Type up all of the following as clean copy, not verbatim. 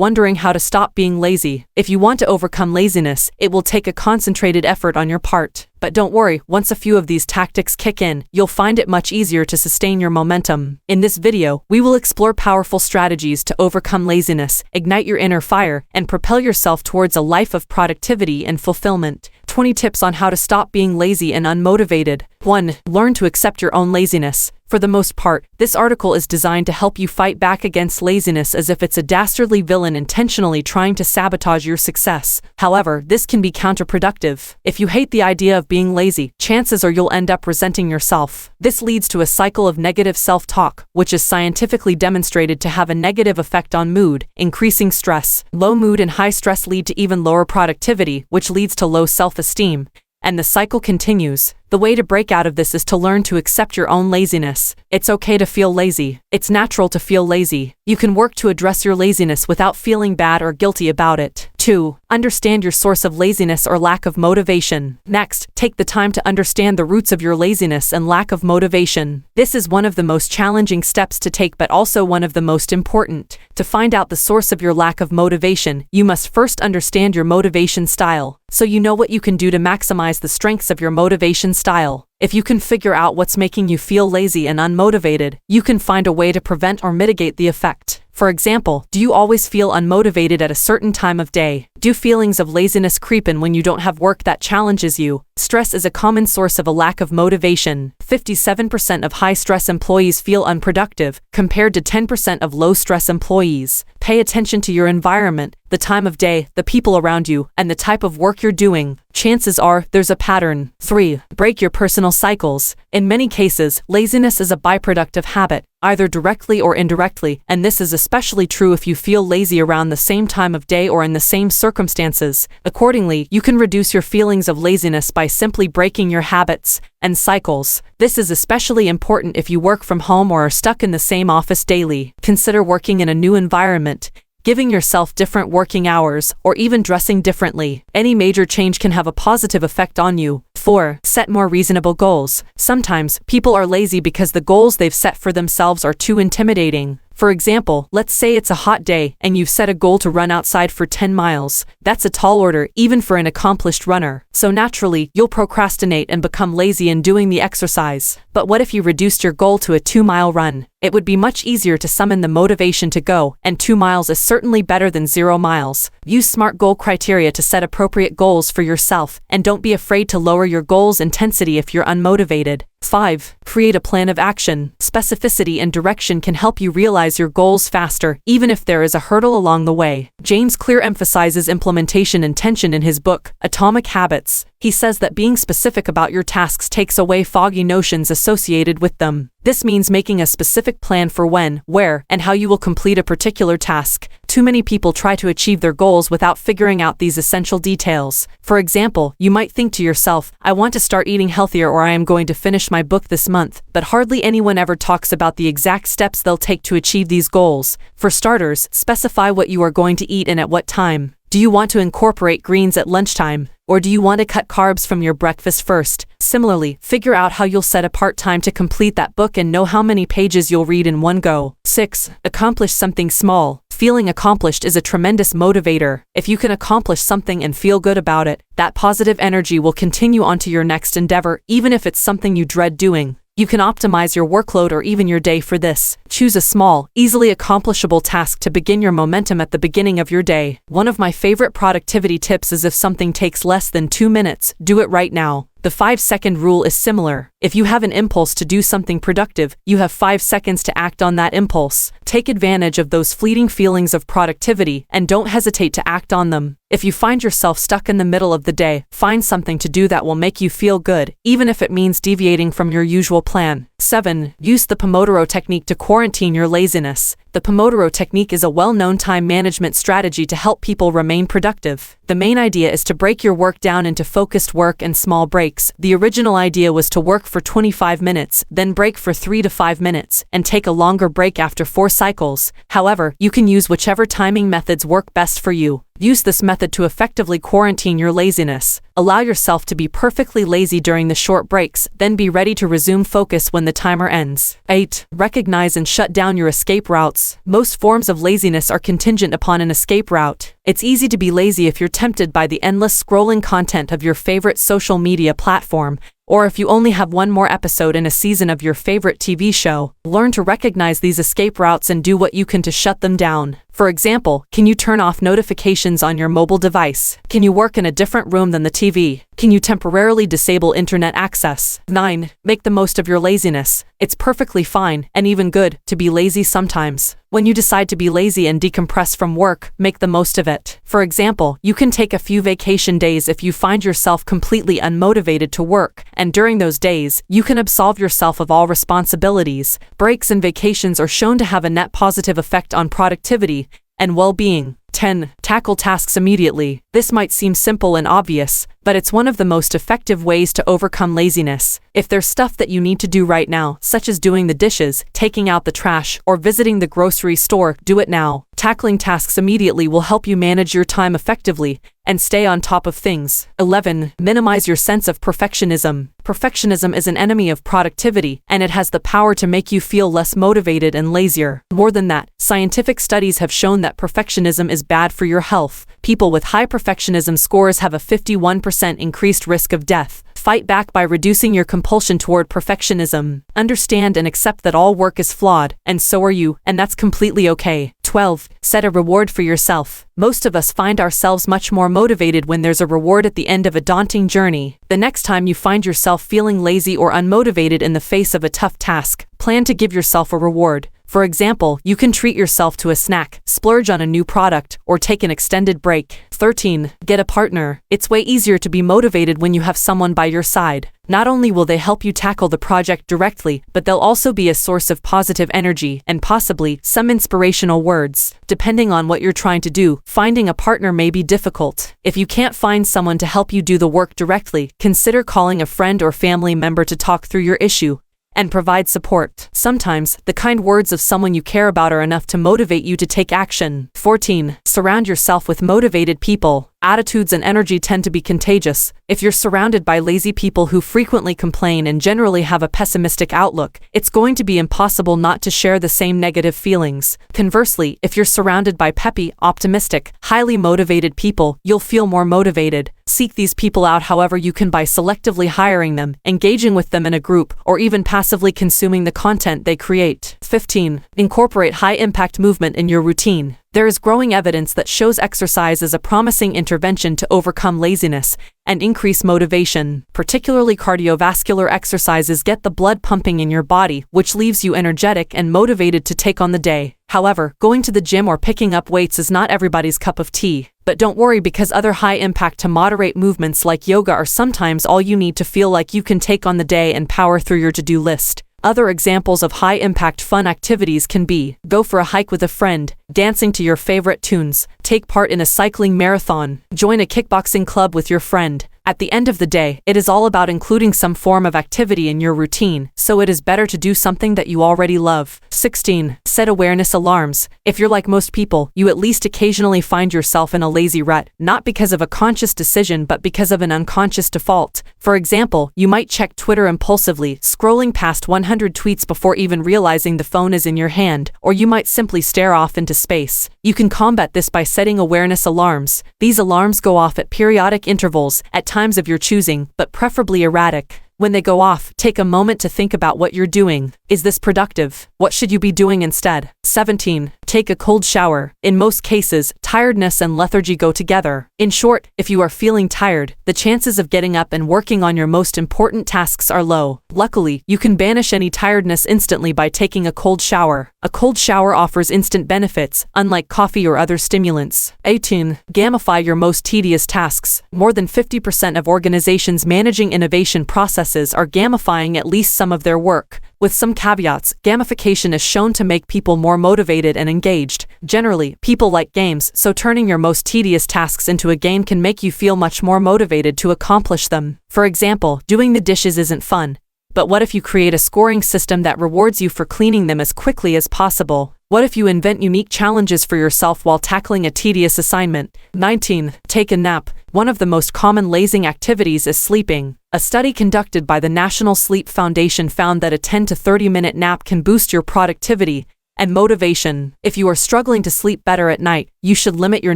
wondering how to stop being lazy. If you want to overcome laziness, it will take a concentrated effort on your part. But don't worry, once a few of these tactics kick in, you'll find it much easier to sustain your momentum. In this video, we will explore powerful strategies to overcome laziness, ignite your inner fire, and propel yourself towards a life of productivity and fulfillment. 20 tips on how to stop being lazy and unmotivated. 1. Learn to accept your own laziness. For the most part, this article is designed to help you fight back against laziness as if it's a dastardly villain intentionally trying to sabotage your success. However, this can be counterproductive. If you hate the idea of being lazy, chances are you'll end up resenting yourself. This leads to a cycle of negative self-talk, which is scientifically demonstrated to have a negative effect on mood, increasing stress. Low mood and high stress lead to even lower productivity, which leads to low self-esteem. And the cycle continues. The way to break out of this is to learn to accept your own laziness. It's okay to feel lazy. It's natural to feel lazy. You can work to address your laziness without feeling bad or guilty about it. 2. Understand your source of laziness or lack of motivation. Next, take the time to understand the roots of your laziness and lack of motivation. This is one of the most challenging steps to take, but also one of the most important. To find out the source of your lack of motivation, you must first understand your motivation style, so you know what you can do to maximize the strengths of your motivation style. If you can figure out what's making you feel lazy and unmotivated, you can find a way to prevent or mitigate the effect. For example, do you always feel unmotivated at a certain time of day? Do feelings of laziness creep in when you don't have work that challenges you? Stress is a common source of a lack of motivation. 57% of high-stress employees feel unproductive, compared to 10% of low-stress employees. Pay attention to your environment, the time of day, the people around you, and the type of work you're doing. Chances are there's a pattern. 3. Break your personal cycles. In many cases, laziness is a byproduct of habit, either directly or indirectly, and this is especially true if you feel lazy around the same time of day or in the same circumstances. Accordingly, you can reduce your feelings of laziness by simply breaking your habits and cycles. This is especially important if you work from home or are stuck in the same office daily. Consider working in a new environment, giving yourself different working hours, or even dressing differently. Any major change can have a positive effect on you. 4. Set more reasonable goals. Sometimes, people are lazy because the goals they've set for themselves are too intimidating. For example, let's say it's a hot day and you've set a goal to run outside for 10 miles. That's a tall order, even for an accomplished runner. So naturally, you'll procrastinate and become lazy in doing the exercise. But what if you reduced your goal to a 2-mile run? It would be much easier to summon the motivation to go, and 2 miles is certainly better than 0 miles. Use SMART goal criteria to set appropriate goals for yourself, and don't be afraid to lower your goal's intensity if you're unmotivated. 5. Create a plan of action. Specificity and direction can help you realize your goals faster, even if there is a hurdle along the way. James Clear emphasizes implementation intention in his book, Atomic Habits. He says that being specific about your tasks takes away foggy notions associated with them. This means making a specific plan for when, where, and how you will complete a particular task. Too many people try to achieve their goals without figuring out these essential details. For example, you might think to yourself, I want to start eating healthier, or I am going to finish my book this month, but hardly anyone ever talks about the exact steps they'll take to achieve these goals. For starters, specify what you are going to eat and at what time. Do you want to incorporate greens at lunchtime? Or do you want to cut carbs from your breakfast first? Similarly, figure out how you'll set apart time to complete that book and know how many pages you'll read in one go. 6. Accomplish something small. Feeling accomplished is a tremendous motivator. If you can accomplish something and feel good about it, that positive energy will continue onto your next endeavor, even if it's something you dread doing. You can optimize your workload or even your day for this. Choose a small, easily accomplishable task to begin your momentum at the beginning of your day. One of my favorite productivity tips is if something takes less than 2 minutes, do it right now. The 5-second rule is similar. If you have an impulse to do something productive, you have 5 seconds to act on that impulse. Take advantage of those fleeting feelings of productivity and don't hesitate to act on them. If you find yourself stuck in the middle of the day, find something to do that will make you feel good, even if it means deviating from your usual plan. 7. Use the Pomodoro technique to quarantine your laziness. The Pomodoro technique is a well-known time management strategy to help people remain productive. The main idea is to break your work down into focused work and small breaks. The original idea was to work for 25 minutes, then break for 3 to 5 minutes, and take a longer break after 4 cycles. However, you can use whichever timing methods work best for you. Use this method to effectively quarantine your laziness. Allow yourself to be perfectly lazy during the short breaks, then be ready to resume focus when the timer ends. 8. Recognize and shut down your escape routes. Most forms of laziness are contingent upon an escape route. It's easy to be lazy if you're tempted by the endless scrolling content of your favorite social media platform, or if you only have one more episode in a season of your favorite TV show. Learn to recognize these escape routes and do what you can to shut them down. For example, can you turn off notifications on your mobile device? Can you work in a different room than the TV? Can you temporarily disable internet access? 9. Make the most of your laziness. It's perfectly fine, and even good, to be lazy sometimes. When you decide to be lazy and decompress from work, make the most of it. For example, you can take a few vacation days if you find yourself completely unmotivated to work, and during those days, you can absolve yourself of all responsibilities. Breaks and vacations are shown to have a net positive effect on productivity and well-being. 10. Tackle tasks immediately. This might seem simple and obvious, but it's one of the most effective ways to overcome laziness. If there's stuff that you need to do right now, such as doing the dishes, taking out the trash, or visiting the grocery store, do it now. Tackling tasks immediately will help you manage your time effectively and stay on top of things. 11. Minimize your sense of perfectionism. Perfectionism is an enemy of productivity, and it has the power to make you feel less motivated and lazier. More than that, scientific studies have shown that perfectionism is bad for your health. People with high perfectionism scores have a 51% increased risk of death. Fight back by reducing your compulsion toward perfectionism. Understand and accept that all work is flawed, and so are you, and that's completely okay. 12. Set a reward for yourself. Most of us find ourselves much more motivated when there's a reward at the end of a daunting journey. The next time you find yourself feeling lazy or unmotivated in the face of a tough task, plan to give yourself a reward. For example, you can treat yourself to a snack, splurge on a new product, or take an extended break. 13. Get a partner. It's way easier to be motivated when you have someone by your side. Not only will they help you tackle the project directly, but they'll also be a source of positive energy and possibly some inspirational words. Depending on what you're trying to do, finding a partner may be difficult. If you can't find someone to help you do the work directly, consider calling a friend or family member to talk through your issue and provide support. Sometimes, the kind words of someone you care about are enough to motivate you to take action. 14. Surround yourself with motivated people. Attitudes and energy tend to be contagious. If you're surrounded by lazy people who frequently complain and generally have a pessimistic outlook, it's going to be impossible not to share the same negative feelings. Conversely, if you're surrounded by peppy, optimistic, highly motivated people, you'll feel more motivated. Seek these people out however you can by selectively hiring them, engaging with them in a group, or even passively consuming the content they create. 15. Incorporate high-impact movement in your routine. There is growing evidence that shows exercise is a promising intervention to overcome laziness and increase motivation. Particularly cardiovascular exercises get the blood pumping in your body, which leaves you energetic and motivated to take on the day. However, going to the gym or picking up weights is not everybody's cup of tea. But don't worry, because other high-impact to moderate movements like yoga are sometimes all you need to feel like you can take on the day and power through your to-do list. Other examples of high-impact fun activities can be: go for a hike with a friend, dancing to your favorite tunes, take part in a cycling marathon, join a kickboxing club with your friend. At the end of the day, it is all about including some form of activity in your routine, so it is better to do something that you already love. 16. Set awareness alarms. If you're like most people, you at least occasionally find yourself in a lazy rut, not because of a conscious decision but because of an unconscious default. For example, you might check Twitter impulsively, scrolling past 100 tweets before even realizing the phone is in your hand, or you might simply stare off into space. You can combat this by setting awareness alarms. These alarms go off at periodic intervals, at times of your choosing, but preferably erratic. When they go off, take a moment to think about what you're doing. Is this productive? What should you be doing instead? 17. Take a cold shower. In most cases, tiredness and lethargy go together. In short, if you are feeling tired, the chances of getting up and working on your most important tasks are low. Luckily, you can banish any tiredness instantly by taking a cold shower. A cold shower offers instant benefits, unlike coffee or other stimulants. 18. Gamify your most tedious tasks. More than 50% of organizations managing innovation processes are gamifying at least some of their work. With some caveats, gamification is shown to make people more motivated and engaged. Generally, people like games, so turning your most tedious tasks into a game can make you feel much more motivated to accomplish them. For example, doing the dishes isn't fun, But what if you create a scoring system that rewards you for cleaning them as quickly as possible? What if you invent unique challenges for yourself while tackling a tedious assignment? 19. Take a nap. One of the most common lazing activities is sleeping. A study conducted by the National Sleep Foundation found that a 10 to 30-minute nap can boost your productivity and motivation. If you are struggling to sleep better at night, you should limit your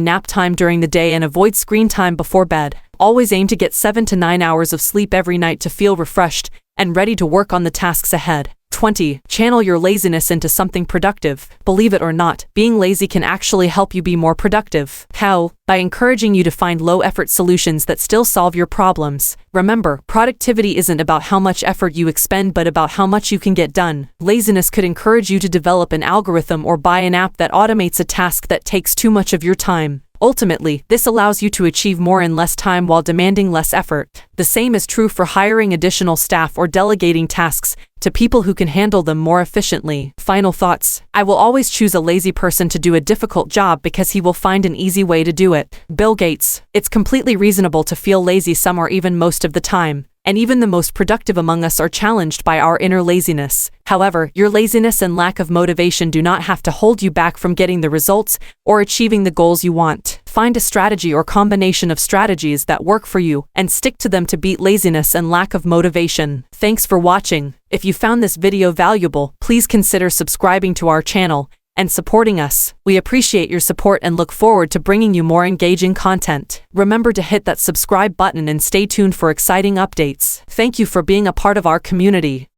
nap time during the day and avoid screen time before bed. Always aim to get 7 to 9 hours of sleep every night to feel refreshed and ready to work on the tasks ahead. 20. Channel your laziness into something productive. Believe it or not, being lazy can actually help you be more productive. How? By encouraging you to find low-effort solutions that still solve your problems. Remember, productivity isn't about how much effort you expend but about how much you can get done. Laziness could encourage you to develop an algorithm or buy an app that automates a task that takes too much of your time. Ultimately, this allows you to achieve more in less time while demanding less effort. The same is true for hiring additional staff or delegating tasks to people who can handle them more efficiently. Final thoughts. I will always choose a lazy person to do a difficult job because he will find an easy way to do it. Bill Gates. It's completely reasonable to feel lazy some or even most of the time. And even the most productive among us are challenged by our inner laziness. However, your laziness and lack of motivation do not have to hold you back from getting the results or achieving the goals you want. Find a strategy or combination of strategies that work for you and stick to them to beat laziness and lack of motivation. Thanks for watching. If you found this video valuable, please consider subscribing to our channel and supporting us. We appreciate your support and look forward to bringing you more engaging content. Remember to hit that subscribe button and stay tuned for exciting updates. Thank you for being a part of our community.